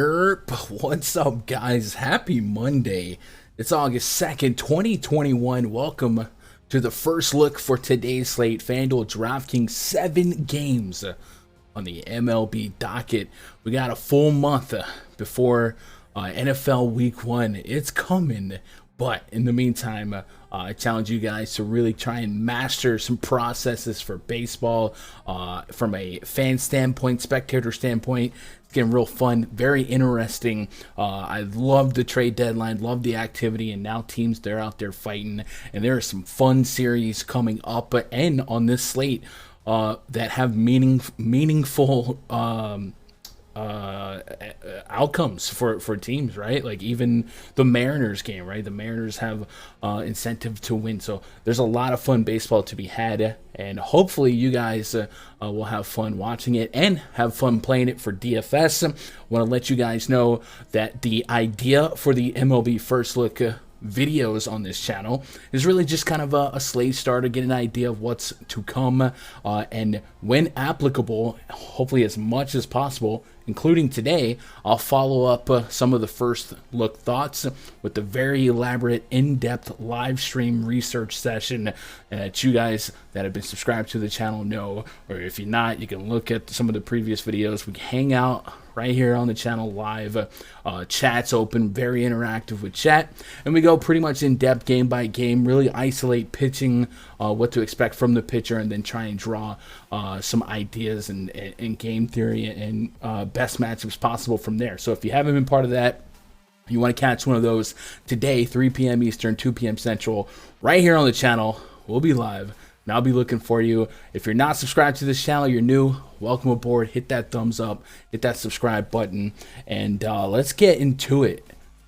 Yerp, what's up, guys? Happy Monday. It's August 2nd, 2021. Welcome to the first look for today's slate. FanDuel DraftKings 7 games on the MLB docket. We got a full month before NFL Week 1. It's coming. But in the meantime, I challenge you guys to really try and master some processes for baseball from a fan standpoint, spectator standpoint. It's getting real fun, very interesting. I love the trade deadline, love the activity, and now teams, they're out there fighting. And there are some fun series coming up and on this slate that have meaningful outcomes for teams, right? Like even the Mariners game, right? The Mariners have incentive to win, so there's a lot of fun baseball to be had, and hopefully you guys will have fun watching it and have fun playing it for DFS. Want to let you guys know that the idea for the MLB First Look videos on this channel is really just kind of a slate starter, get an idea of what's to come, and when applicable, hopefully as much as possible, including today, I'll follow up some of the first look thoughts with the very elaborate, in-depth live stream research session that you guys that have been subscribed to the channel know, or if you're not, you can look at some of the previous videos. We hang out right here on the channel live. Chat's open, very interactive with chat, and we go pretty much in depth game by game, really isolate pitching, what to expect from the pitcher, and then try and draw some ideas and game theory and best matchups possible from there. So if you haven't been part of that, you want to catch one of those today, 3 p.m. Eastern, 2 p.m. Central, right here on the channel. We'll be live, and I'll be looking for you. If you're not subscribed to this channel, you're new, welcome aboard. Hit that thumbs up, hit that subscribe button, and let's get into it.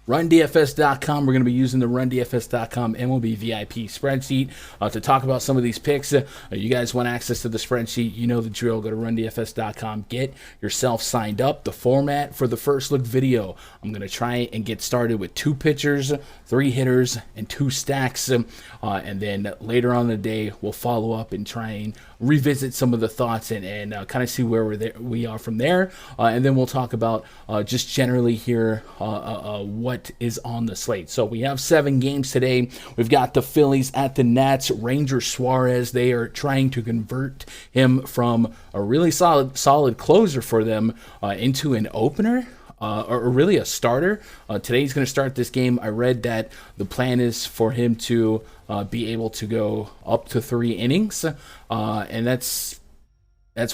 RunDFS.com. We're going to be using the RunDFS.com MLB VIP spreadsheet to talk about some of these picks. You guys want access to the spreadsheet, you know the drill. Go to RunDFS.com. Get yourself signed up. The format for the first look video, I'm going to try and get started with 2 pitchers, 3 hitters, and 2 stacks. And then later on in the day, we'll follow up and try and revisit some of the thoughts and kind of see where we are from there. And then we'll talk about just generally here what is on the slate. So we have 7 games today. We've got the Phillies at the Nats. Ranger Suarez, they are trying to convert him from a really solid closer for them into an opener. Or really a starter. Today he's going to start this game. I read that the plan is for him to be able to go up to 3 innings, and that's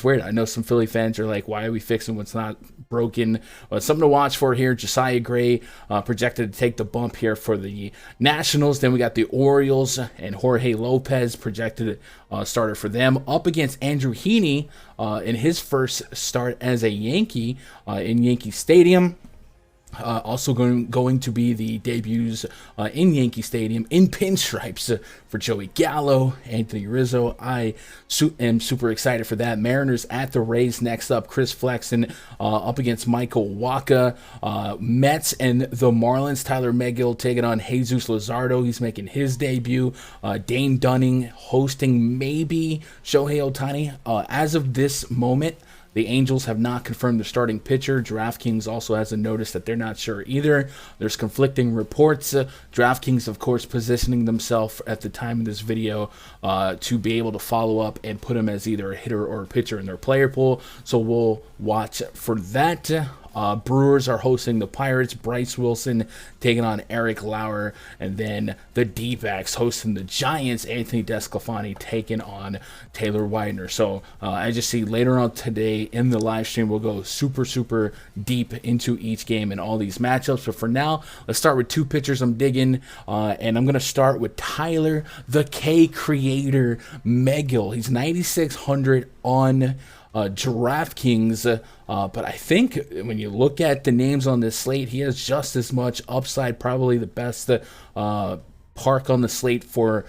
weird. I know some Philly fans are like, why are we fixing what's not broken? Something to watch for here. Josiah Gray projected to take the bump here for the Nationals. Then we got the Orioles and Jorge Lopez projected starter for them up against Andrew Heaney in his first start as a Yankee in Yankee Stadium. Also going to be the debuts in Yankee Stadium in pinstripes for Joey Gallo, Anthony Rizzo. I am super excited for that. Mariners at the Rays next up. Chris Flexen up against Michael Wacha. Mets and the Marlins. Tyler Megill taking on Jesus Luzardo. He's making his debut. Dane Dunning hosting maybe Shohei Ohtani. As of this moment, the Angels have not confirmed the starting pitcher. DraftKings also has a notice that they're not sure either. There's conflicting reports. DraftKings, of course, positioning themselves at the time of this video to be able to follow up and put him as either a hitter or a pitcher in their player pool. So we'll watch for that. Brewers are hosting the Pirates. Bryce Wilson taking on Eric Lauer. And then the D-backs hosting the Giants. Anthony Desclafani taking on Taylor Widener. So I just see later on today in the live stream, we'll go super deep into each game and all these matchups. But for now, let's start with 2 pitchers I'm digging. And I'm going to start with Tyler, the K Creator Megill. He's 9,600 on DraftKings, but I think when you look at the names on this slate, he has just as much upside, probably the best park on the slate for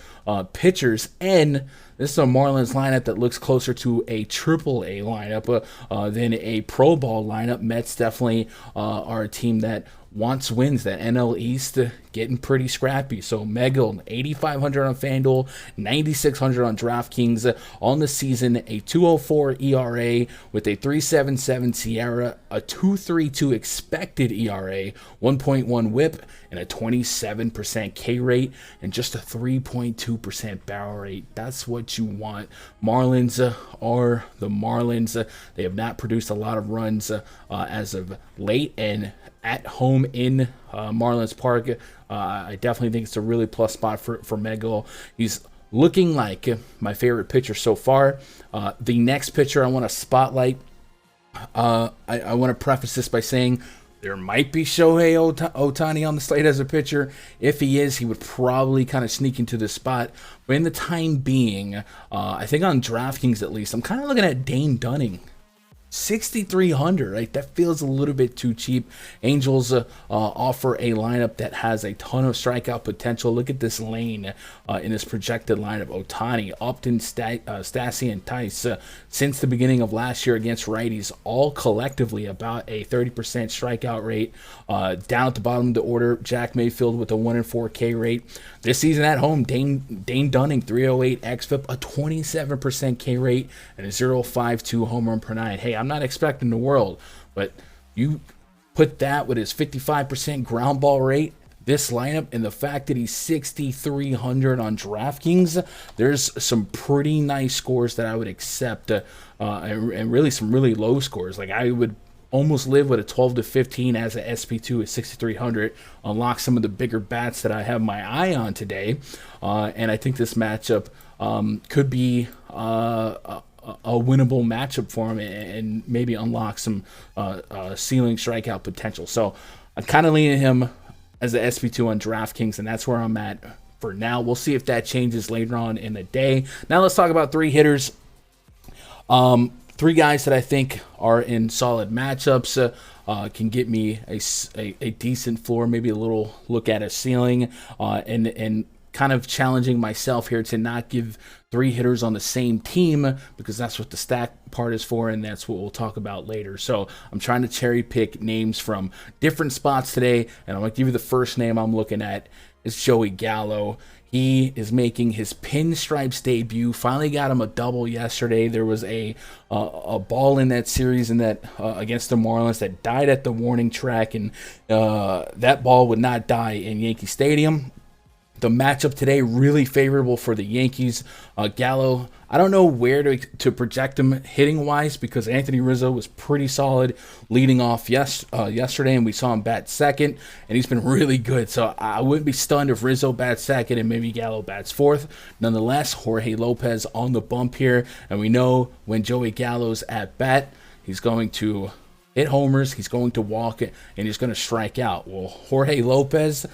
pitchers. And this is a Marlins lineup that looks closer to a Triple-A lineup than a Pro Ball lineup. Mets definitely are a team that wants wins. That NL East getting pretty scrappy. So Megal, 8,500 on FanDuel, 9,600 on DraftKings. On the season, a 2.04 ERA with a 3.77 Sierra, a 2.32 expected ERA, 1.1 WHIP, and a 27% K rate, and just a 3.2% barrel rate. That's what you want. Marlins are the Marlins. They have not produced a lot of runs as of late, and at home in Marlins Park, I definitely think it's a really plus spot for Megal. He's looking like my favorite pitcher so far. The next pitcher I want to spotlight, I want to preface this by saying there might be Shohei Ohtani on the slate as a pitcher. If he is, he would probably kind of sneak into the spot. But in the time being, I think on DraftKings at least, I'm kind of looking at Dane Dunning. 6,300, right? That feels a little bit too cheap. Angels offer a lineup that has a ton of strikeout potential. Look at this lane in this projected lineup. Ohtani, Upton, Stassi, and Tice since the beginning of last year against righties, all collectively about a 30% strikeout rate. Down at the bottom of the order, Jack Mayfield with a 1-4 K rate. This season at home, Dane Dunning, 308 xFIP, a 27% K rate, and a 0.52 home run per nine. Hey, I'm not expecting the world, but you put that with his 55% ground ball rate, this lineup, and the fact that he's 6,300 on DraftKings, there's some pretty nice scores that I would accept, and really some really low scores. Like I would almost live with a 12 to 15 as an SP2 at 6,300, unlock some of the bigger bats that I have my eye on today, and I think this matchup could be a winnable matchup for him and maybe unlock some ceiling strikeout potential. So I'm kind of leaning him as the SP2 on DraftKings, and that's where I'm at for now. We'll see if that changes later on in the day. Now let's talk about three hitters. Three guys that I think are in solid matchups, can get me a decent floor, maybe a little look at a ceiling, and kind of challenging myself here to not give three hitters on the same team, because that's what the stack part is for, and that's what we'll talk about later. So I'm trying to cherry pick names from different spots today, and I'm going to give you the first name I'm looking at. It's Joey Gallo. He is making his pinstripes debut. Finally got him a double yesterday. There was a ball in that series in that against the Marlins that died at the warning track, and that ball would not die in Yankee Stadium. The matchup today really favorable for the Yankees. Gallo, I don't know where to project him hitting-wise, because Anthony Rizzo was pretty solid leading off yesterday, and we saw him bat second, and he's been really good. So I wouldn't be stunned if Rizzo bats second and maybe Gallo bats fourth. Nonetheless, Jorge Lopez on the bump here, and we know when Joey Gallo's at bat, he's going to hit homers, he's going to walk, and he's going to strike out. Well, Jorge Lopez,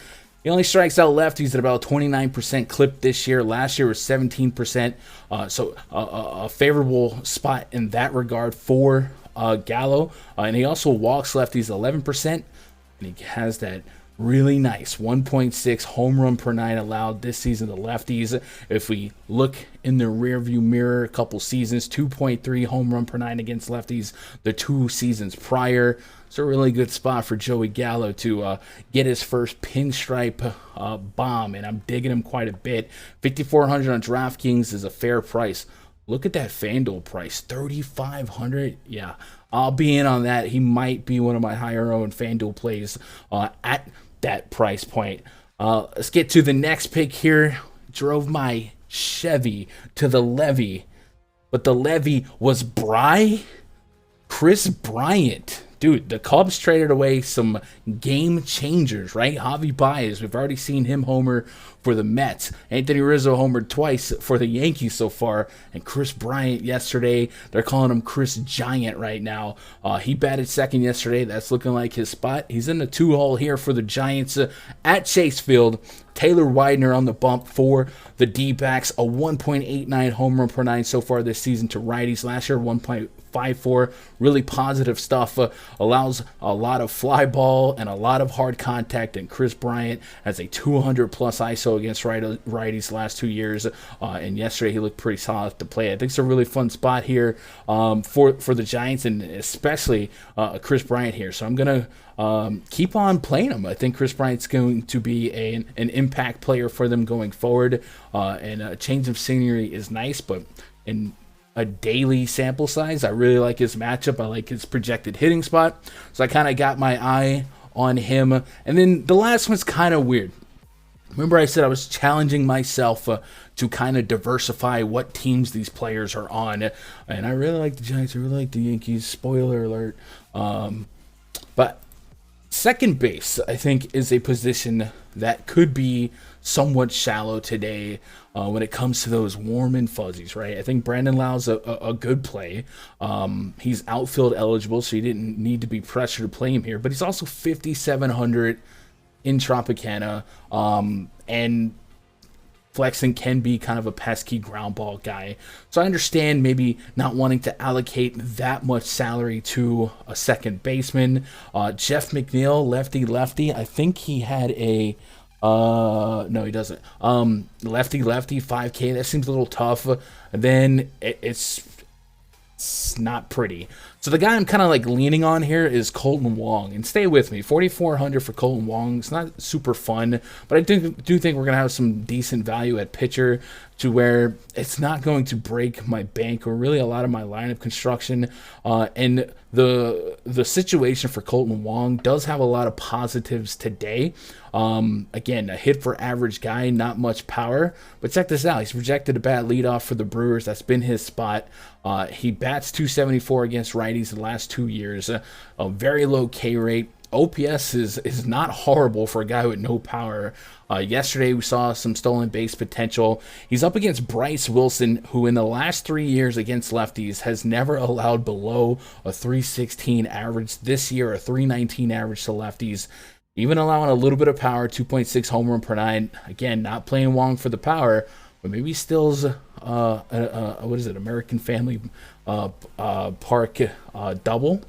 he only strikes out lefties at about 29% clip this year. Last year was 17%. So a favorable spot in that regard for Gallo. And he also walks lefties 11%. And he has that really nice 1.6 home run per nine allowed this season to lefties. If we look in the rearview mirror, a couple seasons, 2.3 home run per nine against lefties the 2 seasons prior. It's a really good spot for Joey Gallo to get his first pinstripe bomb, and I'm digging him quite a bit. 5,400 on DraftKings is a fair price. Look at that FanDuel price, 3,500. Yeah, I'll be in on that. He might be one of my higher owned FanDuel plays at that price point. Let's get to the next pick here. Drove my Chevy to the levee, but the levee was Chris Bryant. Dude, the Cubs traded away some game changers, right? Javi Baez, we've already seen him homer for the Mets. Anthony Rizzo homered twice for the Yankees so far. And Chris Bryant yesterday, they're calling him Chris Giant right now. He batted second yesterday. That's looking like his spot. He's in the 2-hole here for the Giants at Chase Field. Taylor Widener on the bump for the D-backs. A 1.89 home run per nine so far this season to righties. Last year, 1.5 5'4", really positive stuff. Allows a lot of fly ball and a lot of hard contact. And Chris Bryant has a 200-plus ISO against righties the last 2 years. And yesterday he looked pretty solid to play. I think it's a really fun spot here for the Giants, and especially Chris Bryant here. So I'm going to keep on playing him. I think Chris Bryant's going to be an impact player for them going forward. And a change of scenery is nice, but in a daily sample size, I really like his matchup. I like his projected hitting spot. So I kind of got my eye on him. And then the last one's kind of weird. Remember I said I was challenging myself to kind of diversify what teams these players are on. And I really like the Giants. I really like the Yankees. Spoiler alert. But second base, I think, is a position that could be somewhat shallow today when it comes to those warm and fuzzies, right? I think Brandon Lowe's a good play. He's outfield eligible, so you didn't need to be pressured to play him here. But he's also 5,700 in Tropicana, and Flexen can be kind of a pesky ground ball guy. So I understand maybe not wanting to allocate that much salary to a second baseman. Jeff McNeil, lefty. I think he had a no, he doesn't. Lefty, 5K. That seems a little tough. Then it's not pretty. So the guy I'm kind of like leaning on here is Colton Wong, and stay with me. 4,400 for Colton Wong. It's not super fun, but I do think we're gonna have some decent value at pitcher to where it's not going to break my bank or really a lot of my lineup construction. And the situation for Colton Wong does have a lot of positives today. Again, a hit for average guy, not much power, but check this out. He's projected to bat leadoff for the Brewers. That's been his spot. He bats 274 against righties the last 2 years. A very low K rate. OPS is not horrible for a guy with no power. Yesterday we saw some stolen base potential. He's up against Bryce Wilson, who in the last 3 years against lefties has never allowed below a 316 average. This year, a 319 average to lefties. Even allowing a little bit of power, 2.6 home run per nine. Again, not playing Wong for the power, but maybe Stills, what is it, American Family Park double.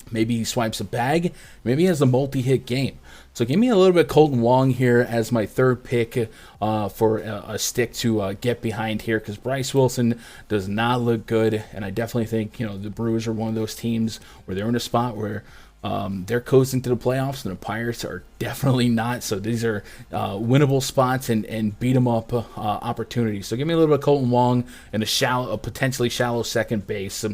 Maybe he swipes a bag. Maybe he has a multi-hit game. So give me a little bit of Colton Wong here as my third pick for a stick to get behind here, because Bryce Wilson does not look good. And I definitely think, the Brewers are one of those teams where they're in a spot where they're coasting to the playoffs, and the Pirates are definitely not. So these are winnable spots and beat 'em up opportunities. So give me a little bit of Colton Wong and a potentially shallow second base.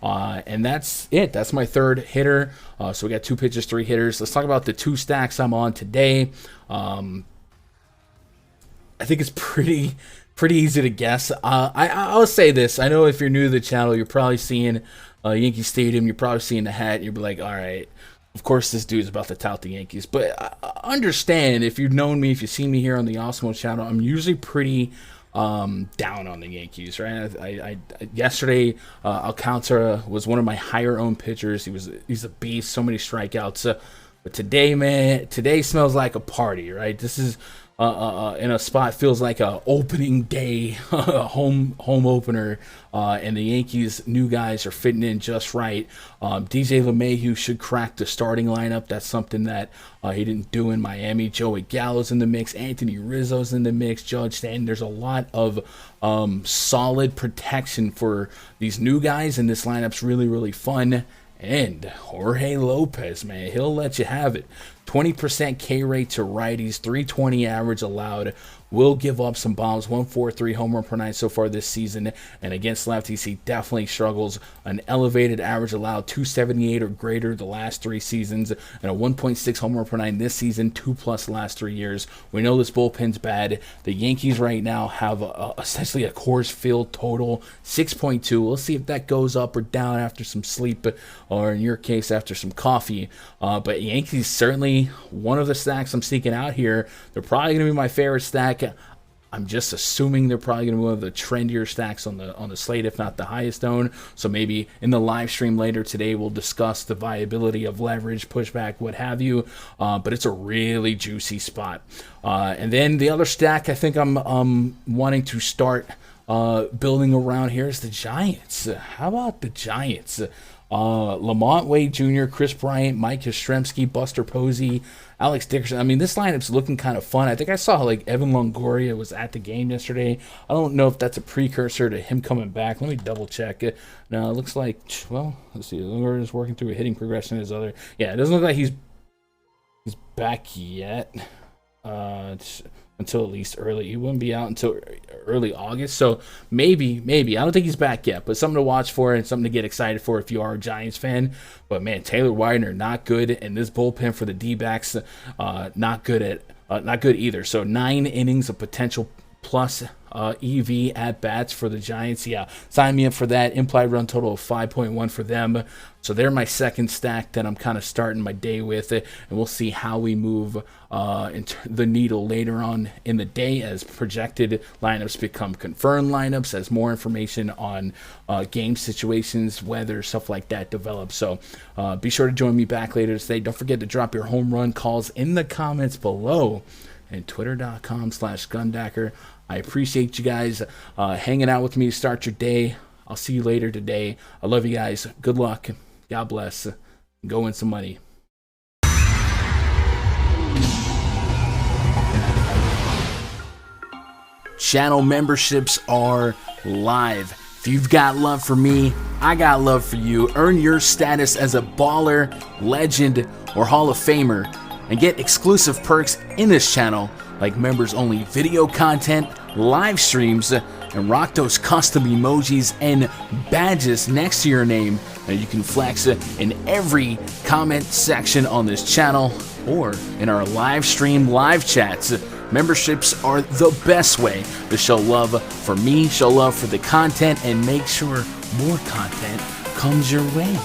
And that's it. That's my third hitter. So we got 2 pitchers, 3 hitters. Let's talk about the 2 stacks I'm on today. I think it's pretty easy to guess. I'll say this. I know if you're new to the channel, you're probably seeing Yankee Stadium. You're probably seeing the hat. You'll be like, all right, of course this dude's about to tout the Yankees. But understand, if you've known me, if you've seen me here on the Osmo channel, I'm usually pretty down on the Yankees, right? Yesterday, Alcantara was one of my higher owned pitchers. He's a beast, so many strikeouts. But today, man, today smells like a party, right? This is in a spot feels like a opening day home opener, and the Yankees new guys are fitting in just right. DJ LeMahieu should crack the starting lineup. That's something that he didn't do in Miami. Joey Gallo's in the mix. Anthony Rizzo's in the mix. Judge Stanton. There's a lot of solid protection for these new guys, and this lineup's really, really fun. And Jorge Lopez, man, he'll let you have it. 20% K rate to righties, 320 average allowed. Will give up some bombs, 143 home run per nine so far this season. And against lefties, he definitely struggles. An elevated average allowed, 278 or greater the last 3 seasons, and a 1.6 home run per nine this season, 2+ the last 3 years. We know this bullpen's bad. The Yankees right now have essentially a Coors Field total, 6.2. We'll see if that goes up or down after some sleep, or in your case, after some coffee. But Yankees certainly one of the stacks I'm seeking out here. They're probably going to be my favorite stack. I'm just assuming they're probably going to be one of the trendier stacks on the slate, if not the highest owned. So maybe in the live stream later today, we'll discuss the viability of leverage, pushback, what have you. But it's a really juicy spot. And then the other stack I think I'm wanting to start building around here is the Giants. How about the Giants? Lamont Wade Jr., Chris Bryant, Mike Yastrzemski, Buster Posey, Alex Dickerson. I mean, this lineup's looking kind of fun. I think I saw like Evan Longoria was at the game yesterday. I don't know if that's a precursor to him coming back. Let me double check it. No, it looks like, well, let's see. Longoria's working through a hitting progression. His other, yeah, it doesn't look like he's back yet. Until at least early. He wouldn't be out until early August. So maybe. I don't think he's back yet, but something to watch for and something to get excited for if you are a Giants fan. But man, Taylor Widener, not good. And this bullpen for the D-backs, not good either. So 9 innings of potential plus EV at bats for the Giants. Yeah, sign me up for that. Implied run total of 5.1 for them. So they're my second stack that I'm kind of starting my day with, and we'll see how we move the needle later on in the day as projected lineups become confirmed lineups, as more information on game situations, weather, stuff like that develops. So be sure to join me back later today. Don't forget to drop your home run calls in the comments below and twitter.com/Gundacker. I appreciate you guys hanging out with me to start your day. I'll see you later today. I love you guys. Good luck. God bless. Go win some money. Channel memberships are live. If you've got love for me, I got love for you. Earn your status as a baller, legend, or Hall of Famer and get exclusive perks in this channel like members-only video content, live streams, and rock those custom emojis and badges next to your name that you can flex in every comment section on this channel or in our live stream live chats. Memberships are the best way to show love for me, show love for the content, and make sure more content comes your way.